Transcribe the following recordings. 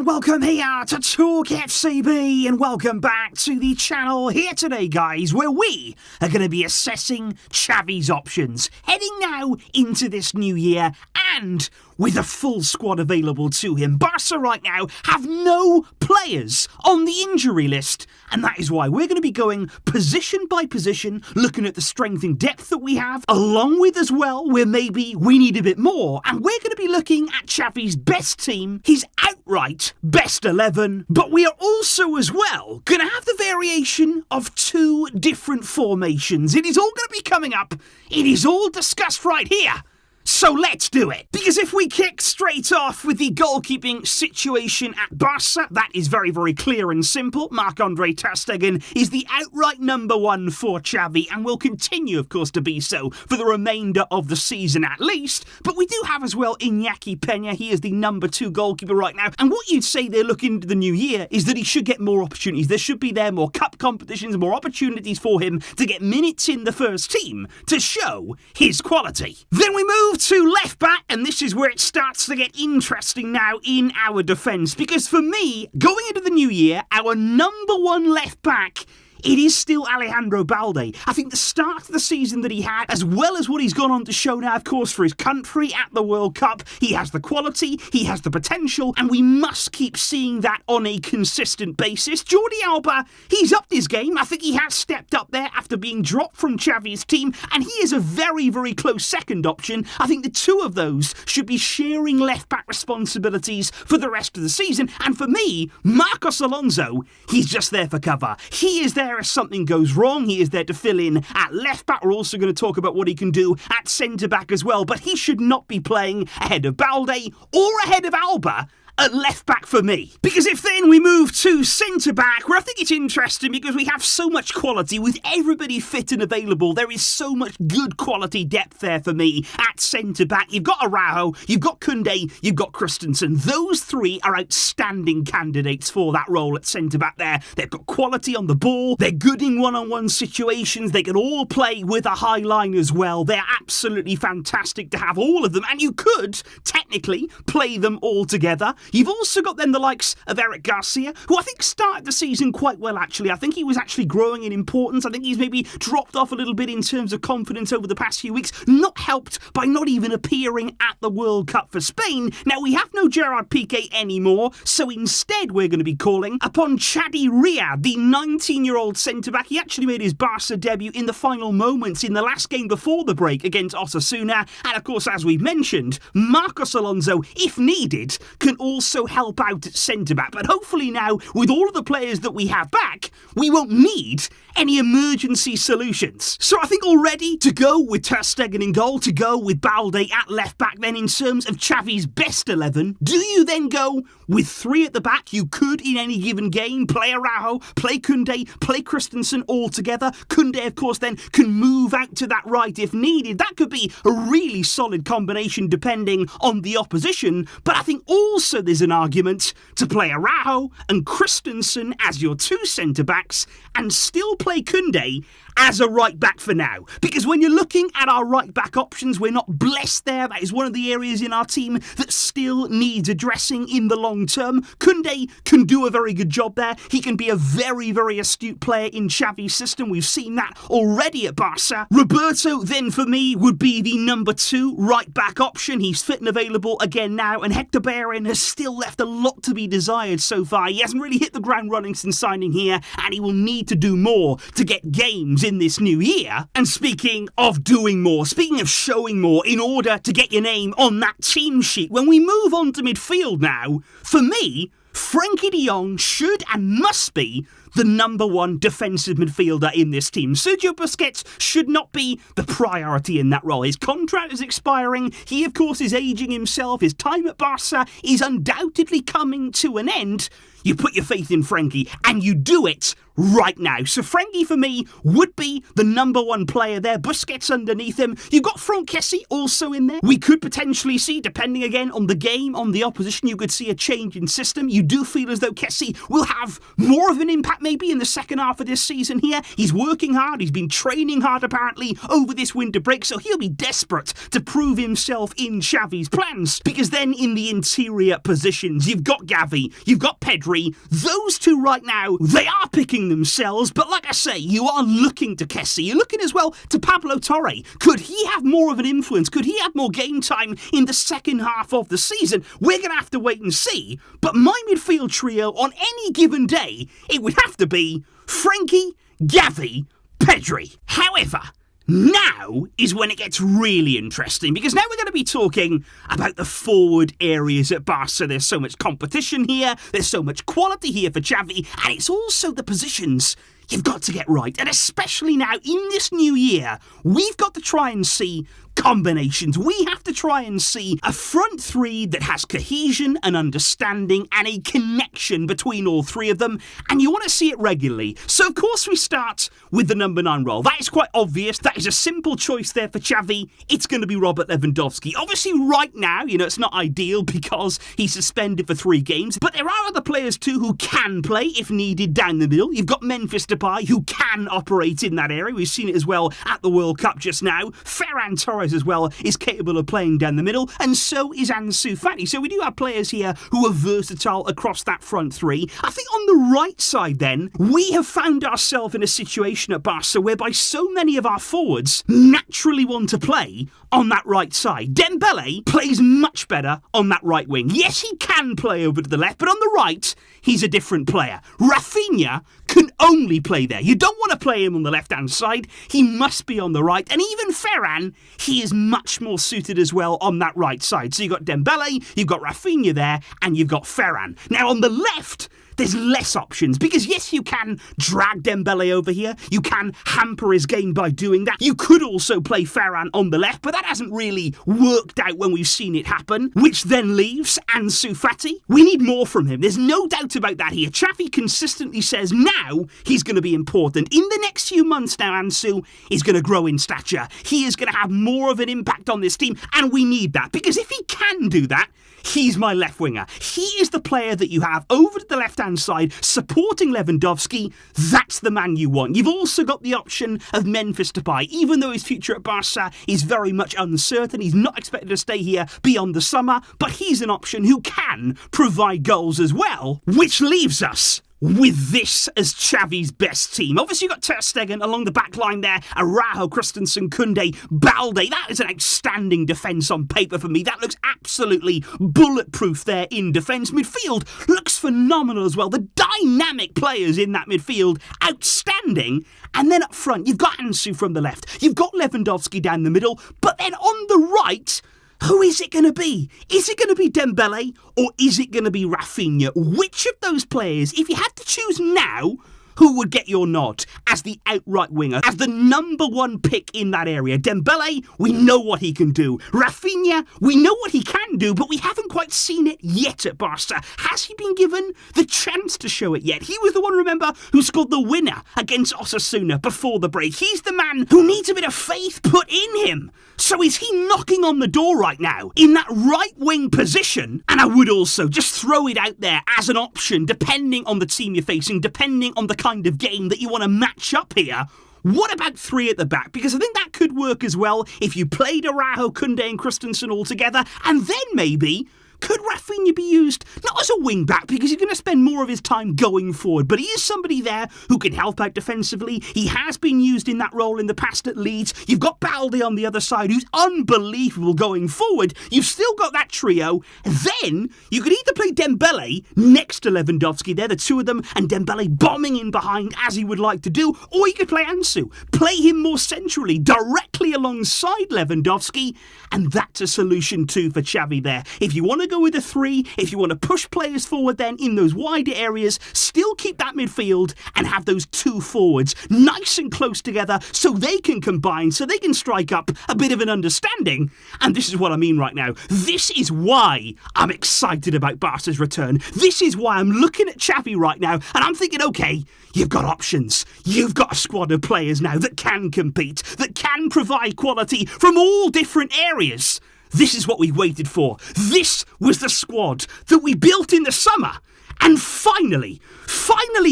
welcome here to TalkFCB and welcome back to the channel here today, guys, where we are going to be assessing Xavi's options, heading now into this new year and with a full squad available to him. Barca right now have no players on the injury list, and that is why we're going to be going position by position, looking at the strength and depth that we have, along with as well where maybe we need a bit more, and we're going to be looking at Xavi's best team, his outright best 11, but we are also as well going to have the variation of two different formations. It is all going to be coming up. It is all discussed right here. So let's do it. Because if we kick straight off with the goalkeeping situation at Barca, that is very, very clear and simple. Marc-Andre ter Stegen is the outright number one for Xavi and will continue, of course, to be so for the remainder of the season at least. But we do have as well Iñaki Peña. He is the number two goalkeeper right now. And what you'd say they're looking into the new year is that he should get more opportunities. There should be more cup competitions, more opportunities for him to get minutes in the first team to show his quality. Then we move to left back, and this is where it starts to get interesting now in our defence, because for me, going into the new year, our number one left back, it is still Alejandro Balde. I think the start of the season that he had, as well as what he's gone on to show now, of course, for his country at the World Cup, he has the quality, he has the potential, and we must keep seeing that on a consistent basis. Jordi Alba, he's upped his game. I think he has stepped up there after being dropped from Xavi's team, and he is a very, very close second option. I think the two of those should be sharing left-back responsibilities for the rest of the season, and for me, Marcos Alonso, he's just there for cover. He is there if something goes wrong. He is there to fill in at left back. We're also going to talk about what he can do at centre back as well, but he should not be playing ahead of Balde or ahead of Alba at left back for me. Because if then we move to centre back, where I think it's interesting because we have so much quality with everybody fit and available, there is so much good quality depth there for me at centre back. You've got Araújo, you've got Koundé, you've got Christensen. Those three are outstanding candidates for that role at centre back there. They've got quality on the ball, they're good in one-on-one situations, they can all play with a high line as well. They're absolutely fantastic to have all of them, and you could technically play them all together. You've also got then the likes of Eric Garcia, who I think started the season quite well, actually. I think he was actually growing in importance. I think he's maybe dropped off a little bit in terms of confidence over the past few weeks, not helped by not even appearing at the World Cup for Spain. Now, we have no Gerard Piqué anymore, so instead we're going to be calling upon Chadi Riyad, the 19-year-old centre-back. He actually made his Barca debut in the final moments in the last game before the break against Osasuna. And of course, as we've mentioned, Marcos Alonso, if needed, can also help out at centre-back. But hopefully now, with all of the players that we have back, we won't need any emergency solutions. So I think already to go with ter Stegen in goal, to go with Balde at left-back, then in terms of Xavi's best 11, do you then go with three at the back? You could, in any given game, play Araújo, play Koundé, play Christensen all together. Koundé, of course, then can move out to that right if needed. That could be a really solid combination depending on the opposition. But I think also there's an argument to play Araújo and Christensen as your two centre-backs and still play Koundé as a right-back for now. Because when you're looking at our right-back options, we're not blessed there. That is one of the areas in our team that still needs addressing in the long term. Koundé can do a very good job there. He can be a very, very astute player in Xavi's system. We've seen that already at Barca. Roberto, then, for me, would be the number two right-back option. He's fit and available again now, and Hector Bellerin has still left a lot to be desired so far. He hasn't really hit the ground running since signing here, and he will need to do more to get games in this new year. And speaking of doing more, speaking of showing more in order to get your name on that team sheet, when we move on to midfield now, for me, Frenkie de Jong should and must be the number one defensive midfielder in this team. Sergio Busquets should not be the priority in that role. His contract is expiring. He, of course, is aging himself. His time at Barca is undoubtedly coming to an end. You put your faith in Frenkie, and you do it right now. So Frenkie, for me, would be the number one player there. Busquets underneath him. You've got Franck Kessie also in there. We could potentially see, depending again on the game, on the opposition, you could see a change in system. You do feel as though Kessie will have more of an impact that maybe in the second half of this season here. He's working hard, he's been training hard apparently over this winter break, so he'll be desperate to prove himself in Xavi's plans, because then in the interior positions, you've got Xavi, you've got Pedri. Those two right now, they are picking themselves, but like I say, you are looking to Kessie, you're looking as well to Pablo Torre. Could he have more of an influence? Could he have more game time in the second half of the season? We're going to have to wait and see, but my midfield trio on any given day, it would have to be Frankie, Xavi, Pedri. However, now is when it gets really interesting, because now we're going to be talking about the forward areas at Barca. There's so much competition here, there's so much quality here for Xavi, and it's also the positions you've got to get right. And especially now in this new year, we've got to try and see combinations. We have to try and see a front three that has cohesion and understanding and a connection between all three of them, and you want to see it regularly. So of course we start with the number 9 role. That is quite obvious. That is a simple choice there for Xavi. It's going to be Robert Lewandowski. Obviously right now, it's not ideal because he's suspended for 3 games, but there are other players too who can play if needed down the middle. You've got Memphis Depay who can operate in that area. We've seen it as well at the World Cup just now. Ferran Torres as well is capable of playing down the middle, and so is Ansu Fati. So we do have players here who are versatile across that front three. I think on the right side then, we have found ourselves in a situation at Barca whereby so many of our forwards naturally want to play on that right side. Dembele plays much better on that right wing. Yes, he can play over to the left, but on the right, he's a different player. Rafinha can only play there. You don't want to play him on the left-hand side. He must be on the right. And even Ferran, he is much more suited as well on that right side. So you've got Dembele, you've got Rafinha there, and you've got Ferran. Now on the left, there's less options, because yes, you can drag Dembele over here, you can hamper his game by doing that. You could also play Ferran on the left, but that hasn't really worked out when we've seen it happen, which then leaves Ansu Fati. We need more from him. There's no doubt about that here. Xavi consistently says now he's going to be important. In the next few months now, Ansu is going to grow in stature. He is going to have more of an impact on this team, and we need that, because if he can do that, he's my left winger. He is the player that you have over to the left-hand side supporting Lewandowski. That's the man you want. You've also got the option of Memphis Depay. Even though his future at Barca is very much uncertain, he's not expected to stay here beyond the summer, but he's an option who can provide goals as well, which leaves us with this as Xavi's best team. Obviously you've got Ter Stegen along the back line there, Araujo, Christensen, Koundé, Balde. That is an outstanding defence on paper for me. That looks absolutely bulletproof there in defence. Midfield looks phenomenal as well. The dynamic players in that midfield, outstanding. And then up front, you've got Ansu from the left. You've got Lewandowski down the middle. But then on the right, who is it going to be? Is it going to be Dembele or is it going to be Rafinha? Which of those players, if you had to choose now, who would get your nod as the outright winger, as the number 1 pick in that area? Dembele, we know what he can do. Rafinha, we know what he can do, but we haven't quite seen it yet at Barca. Has he been given the chance to show it yet? He was the one, remember, who scored the winner against Osasuna before the break. He's the man who needs a bit of faith put in him. So is he knocking on the door right now in that right wing position? And I would also just throw it out there as an option, depending on the team you're facing, depending on the kind of game that you want to match up here. What about 3 at the back? Because I think that could work as well if you played Araujo, Koundé and Christensen all together, and then maybe could Rafinha be used not as a wing back, because he's going to spend more of his time going forward, but he is somebody there who can help out defensively. He has been used in that role in the past at Leeds. You've got Balde on the other side, who's unbelievable going forward. You've still got that trio. Then you could either play Dembele next to Lewandowski there, the two of them, and Dembele bombing in behind as he would like to do, or you could play Ansu, play him more centrally, directly alongside Lewandowski, and that's a solution too for Xavi there. If you want to go with a 3, if you want to push players forward then in those wider areas, still keep that midfield and have those 2 forwards nice and close together so they can combine, so they can strike up a bit of an understanding. And this is what I mean right now. This is why I'm excited about Barca's return. This is why I'm looking at Xavi right now and I'm thinking, okay, you've got options. You've got a squad of players now that can compete, that can provide quality from all different areas. This is what we waited for. This was the squad that we built in the summer. And finally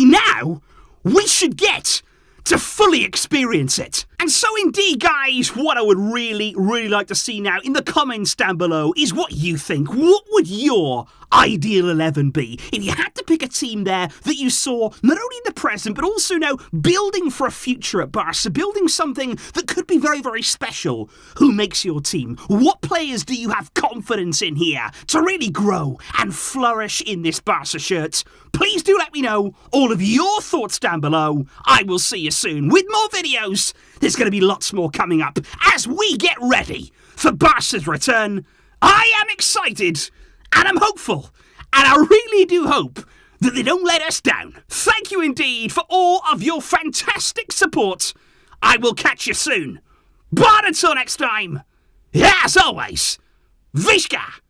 now, we should get to fully experience it. And so indeed, guys, what I would really like to see now in the comments down below is what you think. What would your ideal 11 be? If you had to pick a team there that you saw not only in the present, but also now building for a future at Barca, building something that could be very special, who makes your team? What players do you have confidence in here to really grow and flourish in this Barca shirt? Please do let me know all of your thoughts down below. I will see you soon with more videos. There's going to be lots more coming up as we get ready for Barca's return. I am excited and I'm hopeful, and I really do hope that they don't let us down. Thank you indeed for all of your fantastic support. I will catch you soon. But until next time, as always, Visca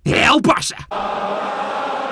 El Barça.